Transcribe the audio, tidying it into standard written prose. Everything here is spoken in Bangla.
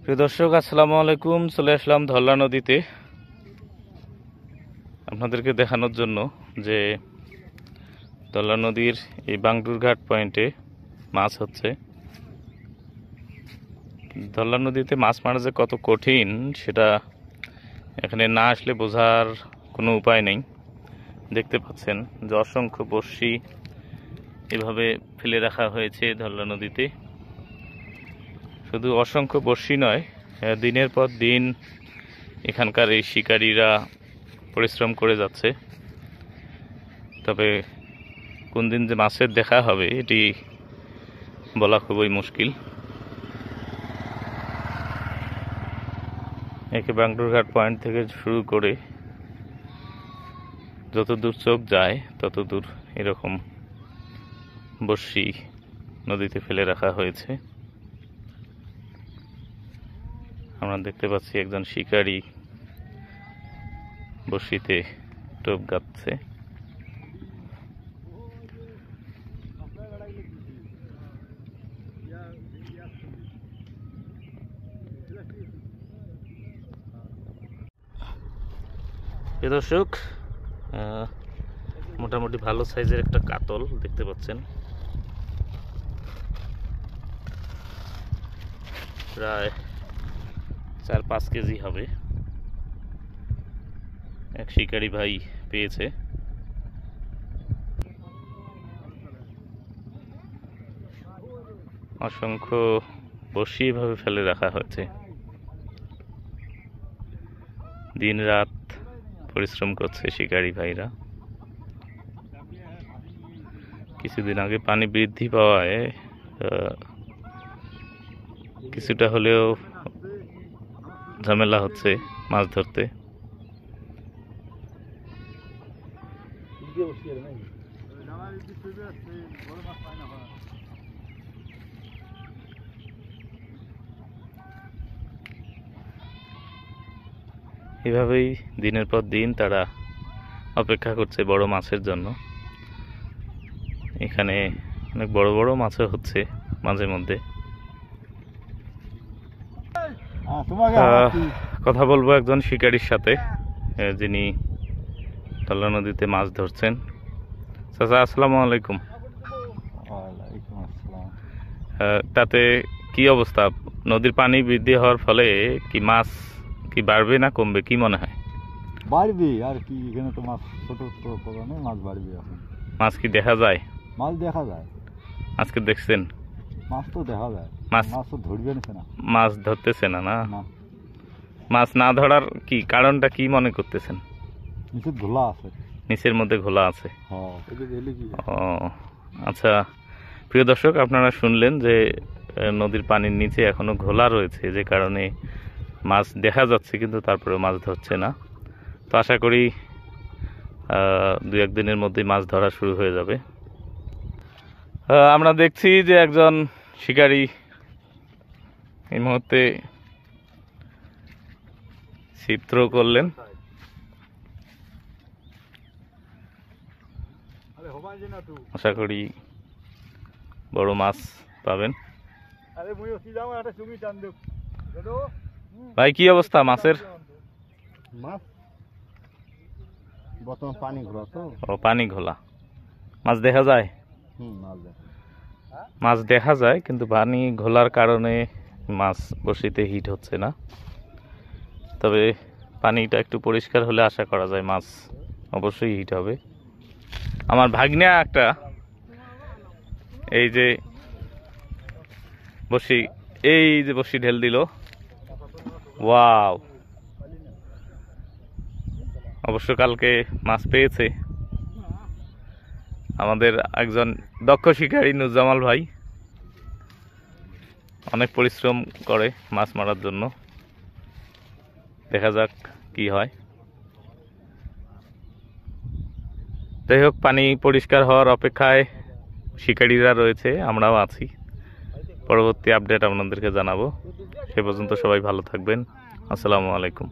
প্রিয় দর্শক, আসসালামু আলাইকুম। চলে আসলাম ধল্লা নদীতে আপনাদেরকে দেখানোর জন্য যে ধল্লা নদীর এই বাংডুরঘাট পয়েন্টে মাছ হচ্ছে। ধল্লা নদীতে মাছ মারা যে কত কঠিন সেটা এখানে না আসলে বোঝার কোনো উপায় নেই। দেখতে পাচ্ছেন যে অসংখ্য বড়শি এভাবে ফেলে রাখা হয়েছে ধল্লা নদীতে। শুধু অসংখ্য বড়শি নয়, দিনের পর দিন এখানকার এই শিকারীরা পরিশ্রম করে যাচ্ছে। তবে কোন দিন যে মাছের দেখা হবে এটি বলা খুবই মুশকিল। একে বাংডুরঘাট পয়েন্ট থেকে শুরু করে যত দূর চোখ যায় তত দূর এরকম বড়শি নদীতে ফেলে রাখা হয়েছে। আমরা দেখতে পাচ্ছি একজন শিকারী বড়শিতে টোপ গাঁথছে। দর্শক, মোটামুটি ভালো সাইজের একটা কাতল দেখতে পাচ্ছেন, প্রায় 4-5 কেজি হবে। এক শিকারী ভাই পেয়েছে। অসংখ্য বড়শি এভাবে ফেলে রাখা হয়েছে। দিন রাত পরিশ্রম করছে শিকারী ভাইরা। কিছুদিন আগে পানি বৃদ্ধি পাওয়ায় কিছুটা হলেও ঝামেলা হচ্ছে মাছ ধরতে। এভাবেই দিনের পর দিন তারা অপেক্ষা করছে বড় মাছের জন্য। এখানে অনেক বড় বড় মাছও হচ্ছে মাঝে মধ্যে। কথা বলবো একজন শিকারীর সাথে যিনি ধল্লা নদীতে মাছ ধরছেন। চাচা, আসসালামু আলাইকুম। তাতে কি অবস্থা? নদীর পানি বৃদ্ধি হওয়ার ফলে কি মাছ কি বাড়বে না কমবে, কি মনে হয়? বাড়বে আর কি, এখানে তো মাছ ছোট কারণে মাছ বাড়বে। এখন মাছ কি দেখা যায়? মাছ দেখা যায়। আজকে দেখছেন? মাছ তো দেখা যায়, মাছ তো ধরবে না। মাছ ধরতেছে না? না, মাছ না ধরার কি কারণটা কি মনে করতেছেন? নিচে ঘোলা আছে, নিচের মধ্যে ঘোলা আছে। ও আচ্ছা, প্রিয় দর্শক, আপনারা শুনলেন যে নদীর পানির নিচে এখনো ঘোলা রয়েছে, যে কারণে মাছ দেখা যাচ্ছে কিন্তু তারপরেও মাছ ধরছে না। তো আশা করি 2-1 দিনের মধ্যেই মাছ ধরা শুরু হয়ে যাবে। আমরা দেখছি যে একজন শিকারী এই মুহূর্তে ছিপ থ্রো করলেন। আশা করি বড় মাছ পাবেন। ভাই, কি অবস্থা মাছের? মাছ বর্তমান পানি ঘোলা তো। ও, পানি ঘোলা। মাছ দেখা যায়? মাছ দেখা যায়, কিন্তু পানি ঘোলার কারণে মাছ বড়শিতে হিট হচ্ছে না। তবে পানিটা একটু পরিষ্কার হলে আশা করা যায় মাছ অবশ্যই হিট হবে। আমার ভাগ্নে একটা এই যে বড়শি ঢেল দিল। ওয়াও! অবশ্য কালকে মাছ পেয়েছে আমাদের একজন দক্ষ শিকারী নুরজামাল ভাই। অনেক পরিশ্রম করে মাছ মারার জন্য। দেখা যাক কি হয়। যাই হোক, পানি পরিষ্কার হওয়ার অপেক্ষায় শিকারীরা রয়েছে, আমরাও আছি। পরবর্তী আপডেট আপনাদেরকে জানাবো। সে পর্যন্ত সবাই ভালো থাকবেন। আসসালামু আলাইকুম।